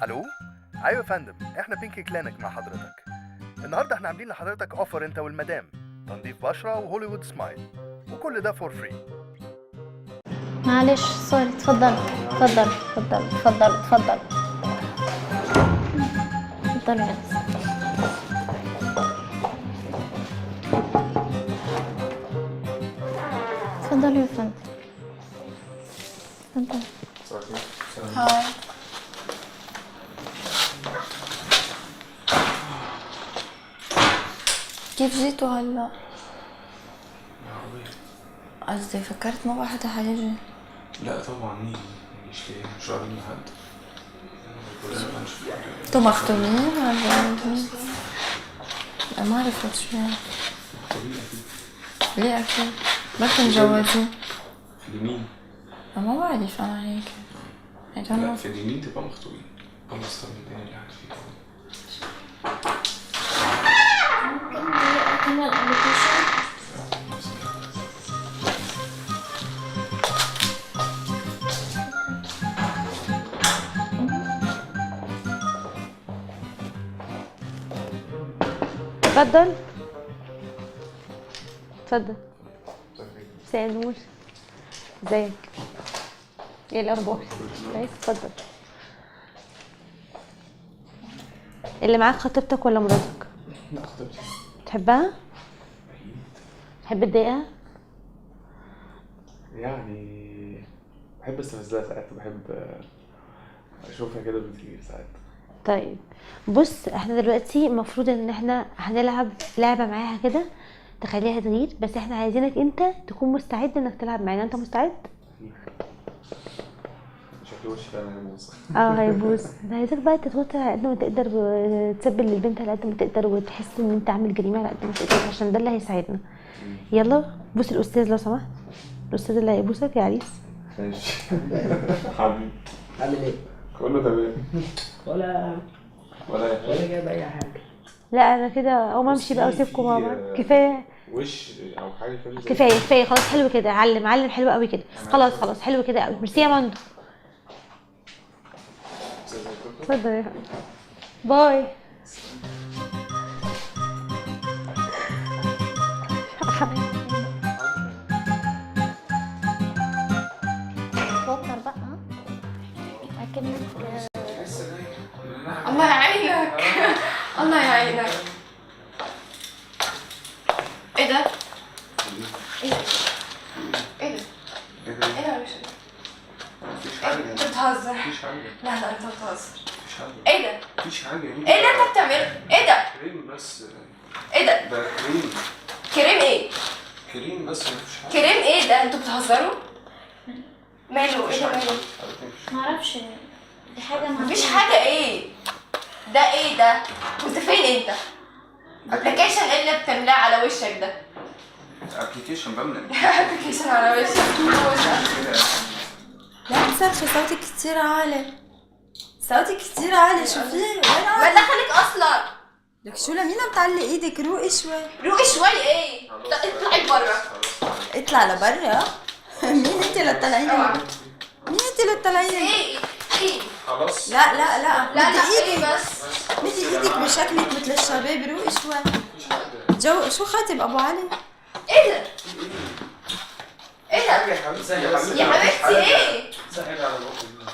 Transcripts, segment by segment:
الو. ايوه يا فندم، احنا بينكي كلينك مع حضرتك. النهارده احنا عاملين لحضرتك اوفر انت والمدام، تنظيف بشره وهوليوود سمايل، وكل ده فور فري. معلش سوري، اتفضل اتفضل اتفضل اتفضل اتفضل اتفضل يا انس. اتفضل يا فندم، اتفضل. هاي. كيف جيتوا هلا؟ قصدي فكرت ما واحد حيجي. لا طبعا مين مجيش ليه؟ مش قابلين حد. انتوا مخطوبين ولا؟ لا ما عرفت شو يعني. ليه اكيد؟ بس مجوزين. في اليمين؟ ما بعرف انا هيك. لا في اليمين تبقى مخطوبين. الله يستر من الدنيا اللي قاعد فيها. ممكن الابلكيشن؟ اتفضل اتفضل. مساء النور، ازيك؟ ايه الاخبار؟ كويس، اتفضل. اللي معاك خطيبتك ولا مراتك؟ لا خطيبتي. تحبها؟ تحب تضايقها؟ يعني بحب استفزها ساعات، وبحب اشوفها كده بتغير ساعات. طيب بص، احنا دلوقتي المفروض ان احنا هنلعب لعبه معاها كده تخليها تغير، بس احنا عايزينك انت تكون مستعد انك تلعب معانا. انت مستعد؟ شكل وشي فعلا هيبوظ. هيبوظ. انا عايزاك بقى تتوتر على قد ما تقدر، وتسبل للبنت على قد ما تقدر، وتحس ان انت عامل جريمه على قد ما تقدر، عشان ده اللي هيساعدنا. يلا بوس الاستاذ لو سمحت، الاستاذ اللي هيبوسك يا عريس. ماشي. حبيبي عامل ايه؟ كله تمام. ولا جايب اي حاجه. لا انا كده اقوم امشي بقى واسيبكم مع بعض. كفايه وش او حاجه كده. كفايه كفايه خلاص. حلو كده، علم حلو قوي كده. خلاص خلاص حلو كده قوي. ميرسي يا مندو. اتفضل يا حبيبي. باي. توتر بقى. اكنك الله يعينك. الله يعينك. ايه ده؟ ايه ده؟ ايه ده؟ ايه ده يا باشا؟ مفيش حاجه. انت بتهزر؟ مفيش حاجه. لا لا انت بتهزر. مفيش حاجه. ايه ده؟ مفيش حاجه. ايه اللي انت بتعمله؟ ايه ده؟ كريم بس. ايه ده؟ ده كريم. كريم ايه؟ كريم بس مفيش حاجه. كريم ايه ده؟ انتوا بتهزروا؟ ماله؟ ايه ده ماله؟ معرفش دي حاجه مفيش حاجة ايه؟ ده ايه ده؟ كنت فين انت؟ ابلكيشن ايه اللي بتملاه على وشك ده؟ ابلكيشن بملى. ابلكيشن على وشك. لا تصرخي، صوتك كتير عالي، صوتك كتير عالي. شوفي وين ما عالي؟ دخلك اصلا. لك شو لمينا بتعلي ايدك؟ روقي شوي. روقي شوي ايه؟ اطلعي برا. اطلع لبرا. مين انت اللي تطلعيني؟ مين انت اللي تطلعيني؟ ايه؟ ايه؟ خلاص. لا لا لا، لا مدي لا ايه ايدك، بس؟ مدي ايدك بشكلك مثل الشباب. روقي شوي. جو شو خاتم ابو علي؟ ايه ده؟ ايه ده؟ يا حبيبتي يا يا حبيبتي ايه؟ سهل على بقى.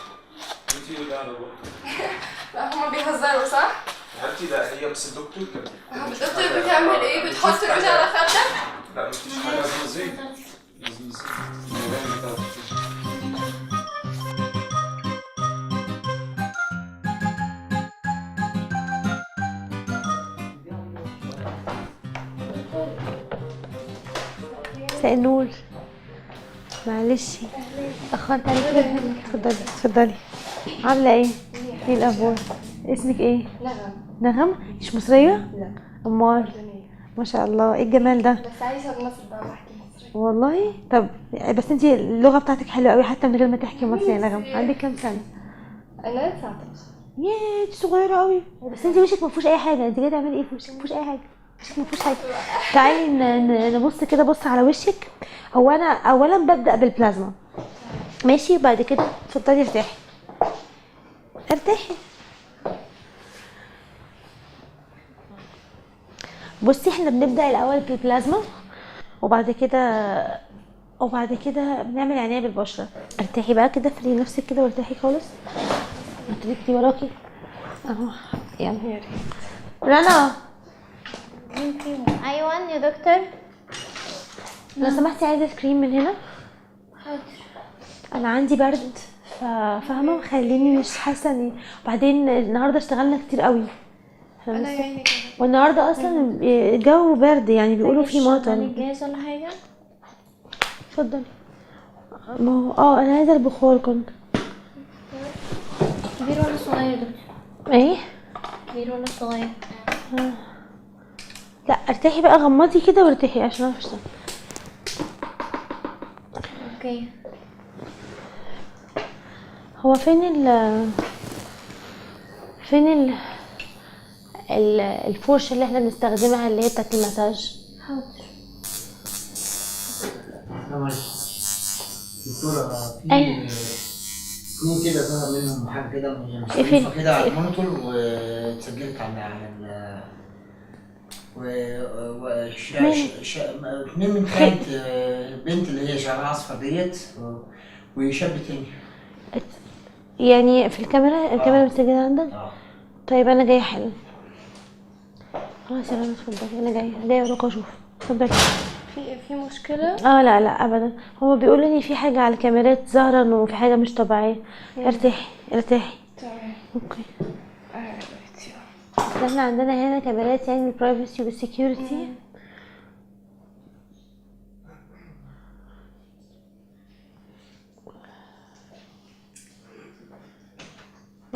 انتي اللي على بقى. لا هما بيهزروا صح؟ حبيبتي ده هي بس الدكتور كان. الدكتور بتعمل ايه؟ بتحط الوجه على خدك؟ لا مفيش حاجه. لذيذ لذيذ. مساء النور، معلش اتأخرت عليك كده. اتفضلي اتفضلي. عاملة ايه؟ ايه الأخبار؟ اسمك ايه؟ نغم. مش مصرية؟ لا. أمال؟ ما شاء الله، ايه الجمال ده؟ بس عايزة اتنصب بقى بحكي مصري. والله؟ طب بس انتي اللغة بتاعتك حلوة قوي حتى من غير ما تحكي مصري يا نغم. عندك كام سنة؟ انا 19. ياه انتي صغيرة قوي. بس انتي وشك مفيهوش أي حاجة. انتي جاية تعملي ايه في وشك؟ مفيهوش أي حاجة. وشك مفيهوش حاجة. تعالي نبص كده، بص على وشك. هو أنا أولا ببدأ بالبلازما، ماشي؟ بعد كده اتفضلي ارتاحي ارتاحي. بصي احنا بنبدا الاول بالبلازما، وبعد كده بنعمل عنايه بالبشره. ارتاحي بقى كده، فري نفسك كده وارتاحي خالص. هتركي وراكي اهو. يلا رنا. ايوه يا دكتور. لو سمحتي عايزه كريم من هنا. حاضر. انا عندي برد فاهمه، مخليني مش حاسه اني، وبعدين النهارده اشتغلنا كتير قوي انا يعني كده. والنهارده اصلا الجو برد، يعني بيقولوا في مطر. جاهز ولا حاجه؟ اتفضلي. ما هو انا عايزه البخار كنت. كبير ولا صغير يا دكتور؟ ايه؟ كبير ولا صغير؟ لا ارتاحي بقى، غمضي كده وارتاحي عشان اعرف اشتغل. اوكي. هو فين الفرشه اللي احنا بنستخدمها اللي هي بتاعت المساج؟ حاضر. دكتورة أيوة. في كده ظهر منهم حاجة كده إيه فين؟ مصرفة كده على المونيتور، واتسجلت على ال اتنين من كانت البنت اللي هي شعرها اصفر ديت، وشاب تاني. يعني في الكاميرا مسجله عندك؟ طيب انا جايه حالا. خلاص يا رنا اتفضلي، انا جايه وراك اشوف. اتفضلي. في مشكله؟ لا ابدا، هما بيقولوا ان في حاجه على الكاميرات ظاهره انه في حاجه مش طبيعيه. ارتاحي. تمام. اوكي. احنا عندنا هنا كاميرات يعني البرايفسي والسكيورتي.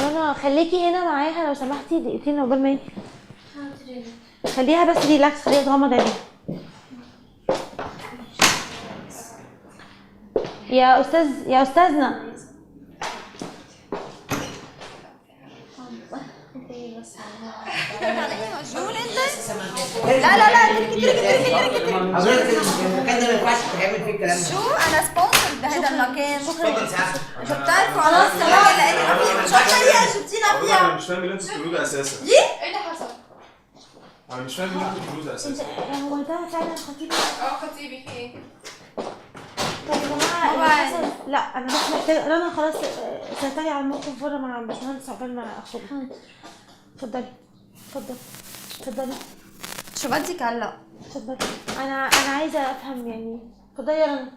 رنا خليكي هنا معاها لو سمحتي دقيقتين عقبال ما يجي. حاضر. خليها بس ريلاكس، خليها تغمض عينيها. يا استاذنا. مجنون انت؟ لا تركي. حضرتك المكان ده ما ينفعش تعمل فيه الكلام ده. شو انا سبونسر بهذا المكان. اتفضل سعادتك. شو بتعرفوا خلاص كمان لقينا شو الطريقه جبتينا فيها؟ انا مش فاهم اللي انتوا بتقولوه ده اساسا. ايه اللي حصل؟ انا مش فاهم اللي انتوا بتقولوه ده اساسا. هو ده فعلا خطيب؟ خطيبي في ايه؟ طب يا جماعه لا انا بس محتاجه رنا خلاص سيطري على الموقف بره مع الباشمهندس عقبال ما اخرج. اتفضلي. شو بدك هلا؟ اتفضلي. انا عايزه افهم يعني. اتفضلي يا رنا.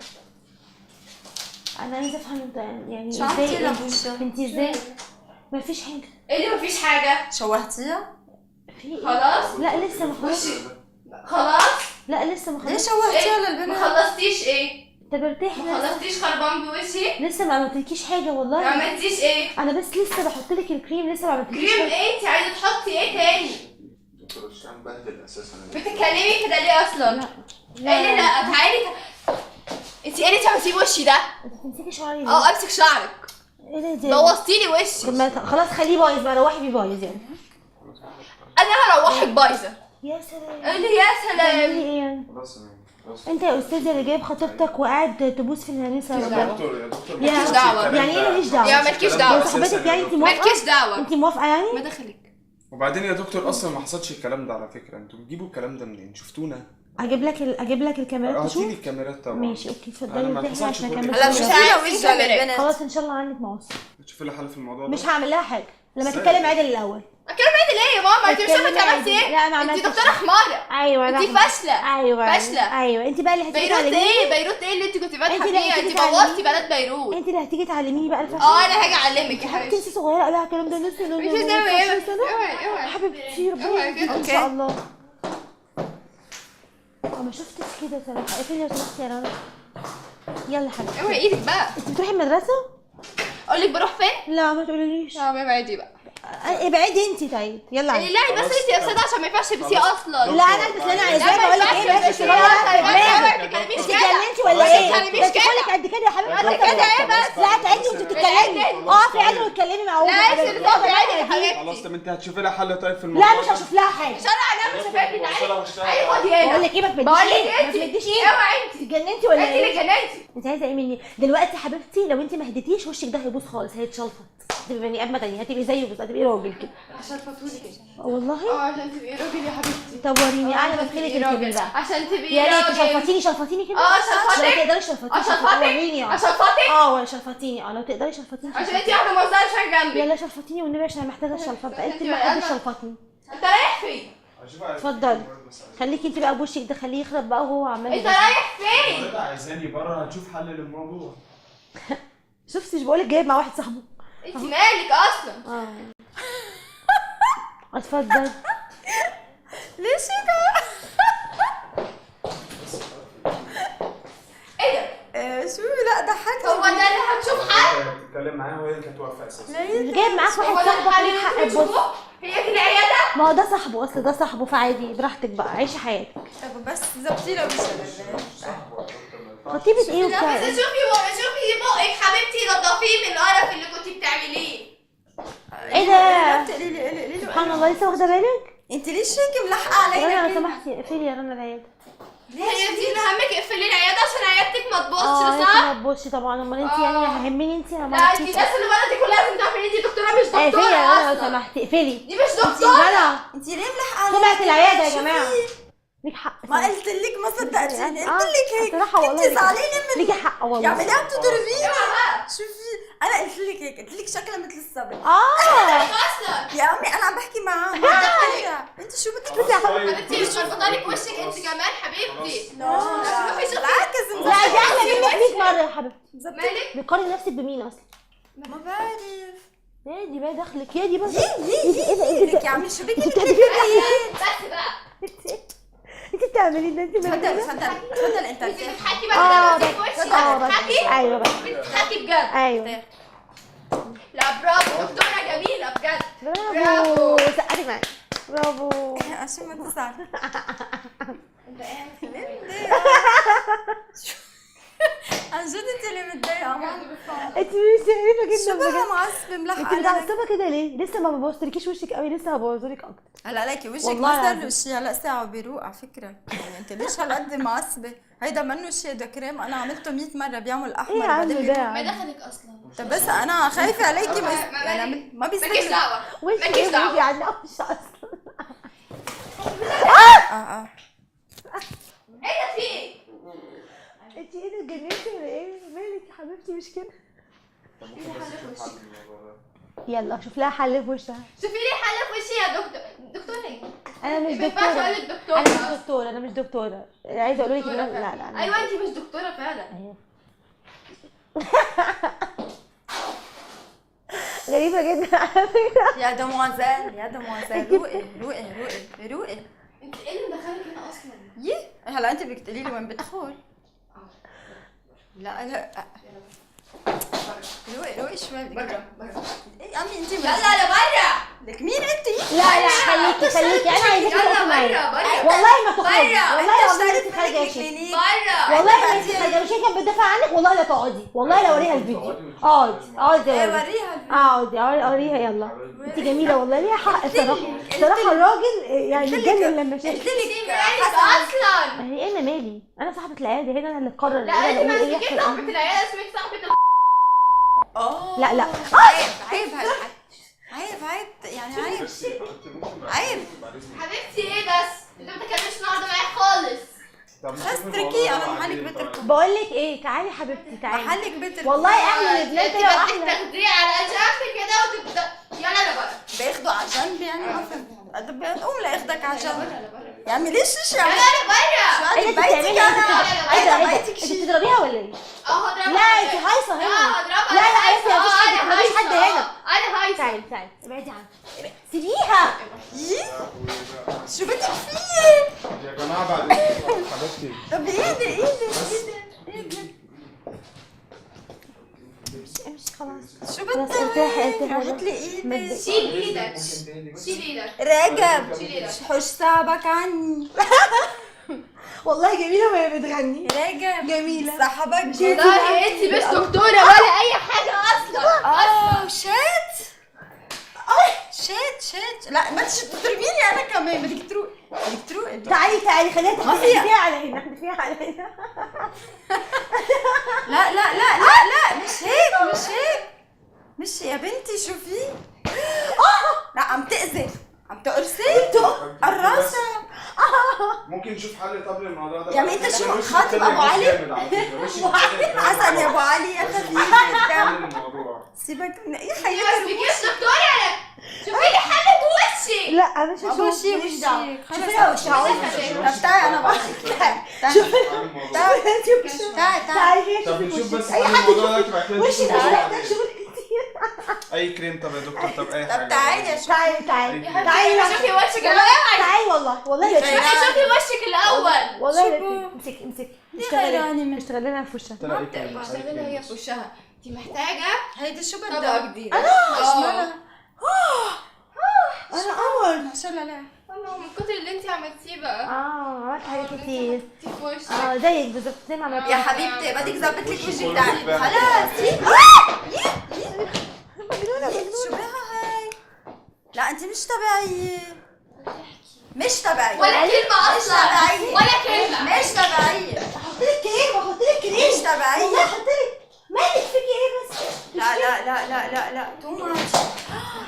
انا عايزه افهم انت يعني شو عملتي لها بوشها؟ انت ازاي؟ مفيش حاجه. ايه اللي مفيش حاجه؟ شوهتيها؟ في ايه؟ خلاص؟ لا لسه ما خلصتش. خلاص؟ لا لسه ما ليه خلصتش. شوهتيها ما للبنت؟ خلصتيش ايه؟ طب ارتاحي. ما خلصتيش خربان بوشي؟ لسه ما عملتلكيش حاجه والله. ما عملتيش ايه؟ انا بس لسه بحط لك الكريم، لسه ما عملتلكيش كريم حاجه. ايه؟ انت عايزه تحطي ايه تاني؟ دكتور مش عم بهدل اساسا. بتتكلمي كده ليه اصلا؟ لا ايه اللي لا تعالي انت ايه اللي تعمليه وشي ده؟ انت بتمسكي شعري ليه؟ امسك شعرك. ايه ده؟ بوظتيلي وشي. طب ما خلاص خليه بايظ بقى، روحي بيه بايظ يعني. انا هروحك بايظه. يا سلام. قولي يا سلام. تعملي ايه يعني؟ خلاص انت يا استاذ اللي جايب خطيبتك وقاعد تبوس في الهريسه يا ولا؟ دكتور مالكيش دعوة. يعني ايه ماليش دعوه؟ يا مالكيش دعوة. يا صاحبتك يعني انت موافقه؟ مالكيش دعوة. انت موافقه يعني؟ ما دخلك. وبعدين يا دكتور اصلا ما حصلش الكلام ده على فكره، انتوا بتجيبوا الكلام ده منين؟ شفتونا؟ اجيب لك الكاميرات هاتيلي تشوف. الكاميرات طبعا. ماشي اوكي اتفضلي أنا ما ارتاحي حصلش عشان كل اكمل ده. هلا شوفي لها وجهها للبنت. خلاص ان شاء الله عندك مواصل. تشوفي لي حل في الموضوع ده. مش هعمل لها حاجه لما ازاي؟ تتكلم عادل الاول. اتكلم عادي ليه يا ماما؟ انت مش فاهمة انت عملتي ايه؟ لا انا انت عملت دكتورة حمارة. ايوه انت أنا- فاشلة. ايوه فاشلة. ايوه انت بقى اللي هتيجي بيروت تعلميني. ايه؟ بيروت ايه اللي انت كنت فاتحة انت اللي فيها؟ هتيجي انت تعلميني. بوظتي بلد بيروت. انت اللي هتيجي تعلميني بقى الفاشل. انا هاجي اعلمك يا انت حبيبتي. لسه صغيره قالها الكلام ده لسه مش هتعمل ايه؟ اوعي حبيبتي ربنا اوعي يهديك كده. ان شاء الله. ما شفتش كده صراحه. اقفلي لو سمحتي يا رنا. يلا حبيبتي. اوعي ايدك بقى. انت بتروحي المدرسه؟ اقول لك بروح فين؟ لا ما تقوليليش. اه ابعدي بقى. ابعدي انت طيب يلا عادي. لا بس انت يا استاذه عشان ما ينفعش تلبسيه اصلا. لا انا البس اللي انا عايزاه. لا، بقول لك ما ايه ينفعش بس تلبسيه. دماغك. ما تتكلميش انت كده. اتجننتي ولا ما ايه؟ تتكلميش ده انت كده. كلك قد كده يا حبيبتي. كده ايه بس؟ لا تعدي وانت بتتكلمي. اقفي عادي واتكلمي مع لا امك. انت بتقفي عادي يا حبيبتي. خلاص طب انت هتشوفي لها حل طيب في الموضوع لا مش هشوف لها حاجه. شرع انا مش فاكر تعالي خدي بقول هنا. لك ايه ما تمديش بقول لك ايه؟ ايه ما انت؟ تمديش ايه؟ اوعي انت. اتجننتي ولا انت اللي ايه؟ جننتي. انت عايزه ايه مني؟ دلوقتي حبيبتي لو انت ما هديتيش وشك ده هيبوظ خالص، هيتشلفط. هتبقي بني ادمه تانية، هتبقي زيه بالظبط، هتبقي راجل كده. عشان فاتولي كده. والله عشان تبقي راجل يا حبيبتي. طب وريني اعلى من خيرك الكبير بقى. عشان تبقي يا ريت راجل. شلفتيني كده. عشان لو خاطرك. تقدري شلفتيني. عشان خاطرك. وريني عشان خاطرك. ولا شلفتيني. لو تقدري شلفتيني. عشان انتي واحده ما وصلتش حاجه جنبي. يلا شلفتيني والنبي عشان انا محتاجه الشلفه بتاعتي. انتي ما بقى حدش أنا- شلفتني. انت رايح فين؟ اتفضلي. خليكي انت بقى بوشك ده، خليه يخرب بقى وهو عمال انت رايح فين؟ حضرتك عايزاني بره هتشوف حل للموضوع. شفتيش بقولك جايب مع واحد صاحبه. انت مالك اصلا؟ اه اتفضل. ليش هيك؟ ايه ده؟ شو لا ضحكني. هو ده اللي هتشوف حل؟ تتكلم معاها وهي اللي كانت واقفه اساسا. جايب معاك هو واحد ده صاحبه الحل خليه اللي حق انتوا تبص. بتشوفوه؟ هي دي العياده؟ ما هو ده صاحبه، اصل ده صاحبه فعادي براحتك بقى عيشي حياتك. طب بس زبطي له بشغل. خطيبة ايه لا وبتاع بس ايه؟ شوفي بقك حبيبتي، نضفيه من القرف اللي كنتي بتعمليه. ايه ده؟ قولي لي سبحان الله لسه واخده بالك؟ انت ليش هيك ملحقه رنا علينا لو كده؟ سمحتي اقفلي يا رنا العياده. هي دي اللي همك، اقفلي العياده عشان عيادتك ما تبصش، انت صح؟ ما تبصي طبعا. امال انت يعني هيهمني انت؟ انا ما لا انتي عرفتيش. الناس اللي بره دي كلها لازم تعرفي ان انتي دكتوره مش اقفلي دكتوره يا رنا لو اصلا. سمحتي اقفلي. دي مش دكتوره. رنا انت ليه ملحقه علينا؟ سمعت العياده يا شوفي. جماعه. ليك حق. ما قلت لك ما صدقتيني، قلت لك هيك. صراحه والله انت زعلانه من ليكي حق والله. يا مدام تضربيني. شوفي انا قلت لك هيك، قلت لك شكلها مثل الصبي. اصلا يا امي انا عم بحكي معاه. انت شو بدك حبيبتي مش مرفوضه لك وشك انت كمان حبيبتي. روحي شوفي. بالعكس لا دي احلى منك 100 مره يا حبيبتي. مالك؟ بتقارني نفسك بمين اصلا؟ ما بعرف. يا دي بقى دخلك يا دي بس. ايه لك يا عمي شو بك انت بتعملي بس بقى انت بتعملي ده انت تفضل انت انت بتضحكي بقى كده في وشي. بس بتضحكي؟ ايوه بس بتضحكي بجد. ايوه لا برافو دكتوره جميله بجد. برافو سقفي معايا. برافو. عشان ما تزعل. عن جد انت اللي متضايقه. انت مش شايفه جدا شبهها بجد. معصبه انت ملحقه عليك. متعصبه كده ليه؟ لسه ما ببوظتلكيش وشك قوي، لسه هبوظلك اكتر. هلا ليكي وشك والله ما صار العظيم. له شيء، هلا ساعه بيروق على فكره. يعني انت ليش هالقد معصبه؟ هيدا منه شيء، ده كريم انا عملته 100 مره بيعمل احمر. ايه يا عم وبعدين ده؟ بيروق. ما دخلك اصلا. طب بس انا خايفه عليكي يعني ما مالكيش بيستحمل. دعوه. وشك مالكيش ايه دعوه. يعني قفش اصلا. اه ايه ده في ايه؟ انت ايه ده اتجننتي ولا ايه؟ مالك يا حبيبتي مش كده؟ يلا شوف لها حل في وشها. شوفي لي حل في وشي يا دكتور. دكتور ايه؟ انا مش ما ينفعش دكتوره. اقول لك دكتوره. انا مش دكتوره. عايزه اقول لك ان لا لا انا ايوه انت مش دكتوره فعلا. ايوه. غريبه جدا على فكره. يا دموازيل روقي. انت ايه اللي مدخلك هنا اصلا؟ يي هلا انت بدك تقولي لي وين بدخل؟ لا روقي شوي بدك. بره. يا عمي انت يلا لبره. لك مين انت؟ لا خليكي انا عايزاكي يلا تقفي معايا. بره. والله ما تخرجي. بره. والله انت خارجه يا شيخ. بره. والله ما انت خارجه. مش هي كانت بتدافع عنك. والله لا تقعدي. والله لا اوريها الفيديو. اقعدي ايه يا ولد. وريها. اوريها يلا. انت جميله والله ليها حق صراحه الراجل يعني اتجنن لما شاف. قلت لك مالك اصلا؟ هي انا مالي؟ انا صاحبه العياده هنا، انا اللي اقرر. لا انا انت اللي ما اقول ايه اسمكيش يحصل. صاحبه العياده، اسمك صاحبه لا عيب هالحكي. يعني عيب. حبيبتي ايه بس؟ انت ما تتكلمش النهارده معايا خالص. بس اتركيه انا محلك بيتركه. بقول لك ايه، تعالي حبيبتي تعالي. محلك بيتركه. والله اهل لبنان انت طلعوا بدك احلى. تاخديه على جنب كده وتبدا. يلا لبره. بياخدوا على جنب يعني ما فهمت. قوم لاخدك على جنب. يا عمي ليش شو يلا لبره. ايه عندك اللي بتعملي؟ بيتك انا. ايه بيتك انت شيء. بتضربيها ولا ايه؟ اهو اضربها. لا انت هايصه هنا. اه اضربها. لا يا حبيبتي مفيش حد هنا. انا هايصه. تعالي ابعدي عنها. سيبيها. شو بدك فيه؟ يا جماعه بعد اذنكم حبيبتي. طب ايدي امشي خلاص. شو خلاص بدك؟ ارتاحي هات لي ايدي. شيل ايدك. شيل ايدك. رجب شيل ايدك. حش صعبك عني. والله جميله وهي بتغني. رجب جميله. صاحبك والله انت مش دكتوره ولا اي حاجه اصلا. شات لا ما تضربيني انا كمان. بدك تروقي. تعالي خليها تحدفيها على هنا. تحدفيها على هنا. لا مش هيك مش يا بنتي شوفي. لا عم تأذي، عم تقرصي الراسة. ممكن نشوف حل طب للموضوع ده؟ يا مين انت شو خاطب ابو علي؟ حسن يا ابو علي يا خفيف الدم. سيبك من اي بس حياتي. بكيس دكتوري انا شوفي لي حل بوشي. لا مش ابو هشوف شي مش وش دعوة. خلاص شوفي لها وشها طب تعالي انا بعطيك. تعالي طب نشوف بس حل الموضوع ده بعد كده وشي نشوف الموضوع ده ده. شغل كتير. اي كريم طب يا دكتور، طب اي حاجه. طب تعالي يا تعالي تعالي تعالي تعالي شوفي وشك الاول. تعالي والله يا تعالي. شيخ. شوفي وشك الاول. والله شوفوا. لا امسكي امسكي غيراني من اشتغلي لنا في وشها. طلع اي كريم. اشتغلها هي في وشها. انت محتاجه هيدي شو طبقه بدها؟ جديده. اشمعنى؟ انا قمر. ما شاء الله عليها. والله من كتر اللي انت عملتيه بقى. عملت حاجات كتير. انت في وشك. زيك بالظبط زي ما عملت. يا حبيبتي بدك ظبط لك وجهك كله تعالي. بيتباع. خلاص مجنونة شو بها هاي؟ لا انت مش طبيعية. مش طبيعية. ولا كلمه مش اصلا. طبيعية. ولا كلمه. مش طبيعية. احط لك كريم واحط لك كريم. مش طبيعية. والله احط لك مالك فيكي ايه بس؟ لا لا لا لا لا لا تو ماتش.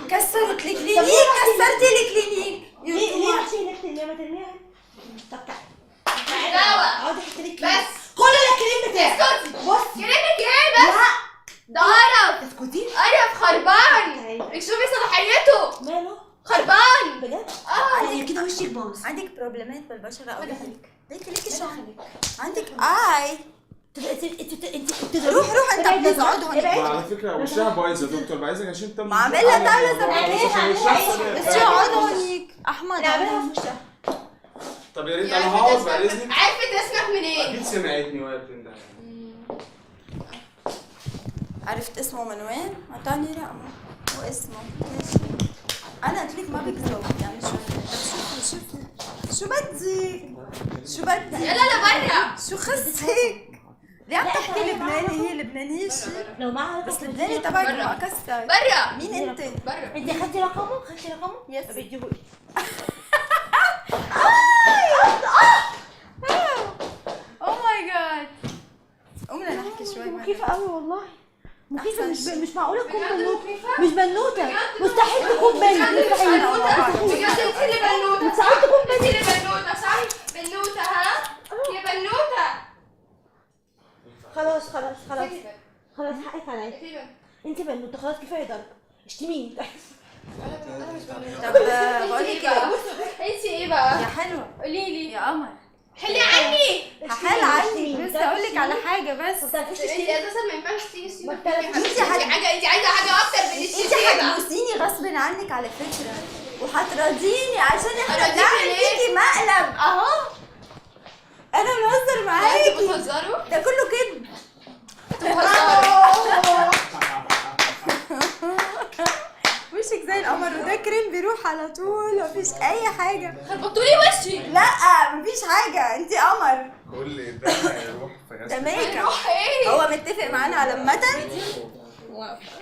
كسرت الكلينيك. كسرتي الكلينيك. ليه رحتي هناك ترميها؟ ما ترميها. طب تعالي دواء. اقعدي احط لك كريم. بس. كل الكريم بتاعك. اسكتي. بص كلامك ايه بس؟ ده قرف. اسكتي. قرف خربان. اكشفي صلاحيته. ماله؟ خربان. بجد؟ عندك كده وشك باظ. عندك بروبلمات بالبشرة او دخلك. ليكي شو عندك اي انت روح انت بليز اقعد هون. على فكره وشها بايظ يا دكتور، عايزك عشان انت ما عاملها تعالى زمان. بس شو اقعد هونيك احمد. نعملها في وشها. طب يا ريت انا هقعد بعد اذنك. عرفت اسمك منين؟ اكيد سمعتني وهي بتنده. عرفت اسمه من وين؟ اعطاني رقمه واسمه. ماشي. انا قلت لك ما بكذب يعني شو. طب شوفي شو بدك؟ يلا لبرا. شو خصك؟ ليه عم تحكي لبناني؟ هي لبنانية شي لو معها بس لبناني تبعك ما كسر. برا. مين انت؟ برا. انت خدتي رقمه؟ يس. طب اديه. اوه ماي جاد. قومي نحكي شوي. مخيفة قوي والله. مخيفة أحسن مش معقولة تكون بجد بنوتة. مخيفة؟ مش بنوتة. مستحيل تكون بنت. مستحيل. بجد انت اللي بنوتة. ساعات تكون انت اللي بنوتة صح؟ بنوتة ها؟ يا بنوتة. خلاص حقك عليا. انت بنوتة خلاص كفاية ضرب. اشتميني. انا مش بنوتة. طب بقول لك انت ايه بقى؟ يا حلوة قولي لي. يا قمر حلي عني. هحال عنك بس اقول لك على حاجة بس. ما بتعرفيش انت تشتمي. اساسا ما ينفعش تيجي السيما. ما بتعرفيش. انت عايزة حاجة اكتر من انت الشتيمة. هتبوسيني غصب عنك على فكرة وهتراضيني عشان احنا أراضيكي بنعمل ليه؟ فيكي مقلب اهو. انا بنهزر انتوا معاكي بتهزروا؟ ده كله كده. بتهزروا. وشك زي القمر وده كريم بيروح على طول مفيش اي حاجة. خربطوا لي وشي. لا مفيش حاجة انت قمر. كل ده هيروح في ده ميك اب. روح ايه؟ هو متفق معانا على المتن.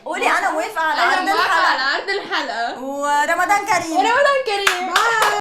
قولي انا موافقة على انا عرض موافقة الحلقة على عرض الحلقة. ورمضان كريم. رمضان كريم.